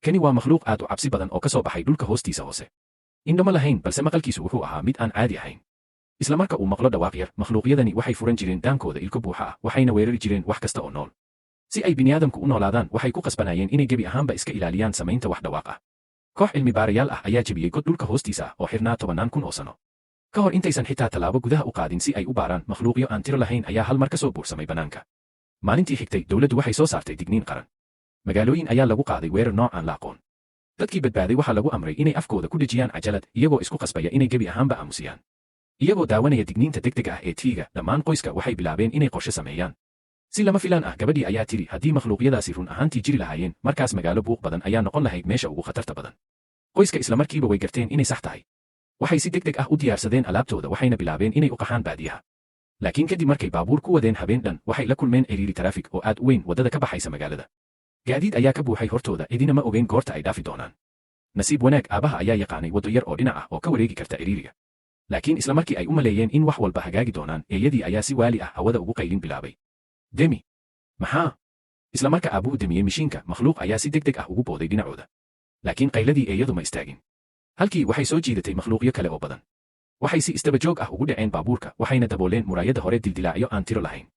Kani waa makhluuq aad u cabsi badan oo ka soo baxay dhulka hoostiisa hoose. Indho ma lahayn balse maqalkiisu wuxuu ahaa mid aan caadi ahayn. Isla marka uu maqlo dhawaaq yar, makhluuqyadani waxay furan jireen daankooda ilko buuxa ah, waxayna weerari jireen wax kasta oo nool. Si ay bini'aadamku u noolaadaan, waxay ku qasbanayeen inay gebi ahaanba iska ilaaliyaan samaynta wax dhawaaq ah. Koox cilmi baarayaal ah ayaa jebiyey god dhulka hoostiisa ah oo xirnaa 10,000 oo sano. Ka hor intaysan xitaa tallaabo gudaha u qaadin si ay u baaraan, makhluuqyo aan tiro lahayn ayaa hal mar ka soo buursamay bannaanka. Maalintii xigtay, dawladdu waxay soo saartay digniin qaran. Magaalooyin ayaa lagu qaaday weerar nooc aan la aqoon. Dadkii badbaaday waxaa lagu amray inay afkooda ku dhejiyaan cajalad, iyagoo isku qasbaya inay gebi ahaanba aamusiyaan. Iyagoo daawanaya digniinta degdega ah ee TV-ga, dhammaan qoyska waxay bilaabeen inay qorshe sameeyaan. Si lama filaan ah, gabadhii ayaa tiri haddii makhluuqyadaasi run ahaantii jiri lahaayeen, markaas magaalo buuq badan ayaa noqon lahayd meesha ugu khatarta badan. Qoyska isla markiiba way garteen inay sax tahay. Waxay si degdeg ah u diyaarsadeen alaabtooda waxayna bilaabeen inay u qaxaan baadiyaha. Laakiin kadib markay baabuur ku wadeen habeen dhan, waxay la kulmeen ciriiri taraafik oo aad u weyn waddada ka baxaysa magaalada. Gaadiid ayaa ka buuxay hortooda, cidina ma ogeyn goorta ay dhaafi doonaan. Nasiib wanaag, aabaha ayaa yaqaanay waddo yar oo dhinac ah oo ka wareegi karta ciriiriga. Laakiin isla markii ay u maleeyeen in wax walba hagaagi doonaan, eeyadii ayaa si waali ah hawada ugu qaylin bilaabay. Demi! Maxaa? Isla marka aabuhu demiyey mishiinka, makhluuq ayaa si degdeg ah ugu booday dhinacooda. Laakiin qayladii eeyadu ma istaagin. Halkii waxay soo jiidatay makhluuqyo kale oo badan. Waxay si istaba joog ah ugu dhaceen baabuurka, waxayna dabooleen muraayada hore dildilaacyo aan tiro lahayn.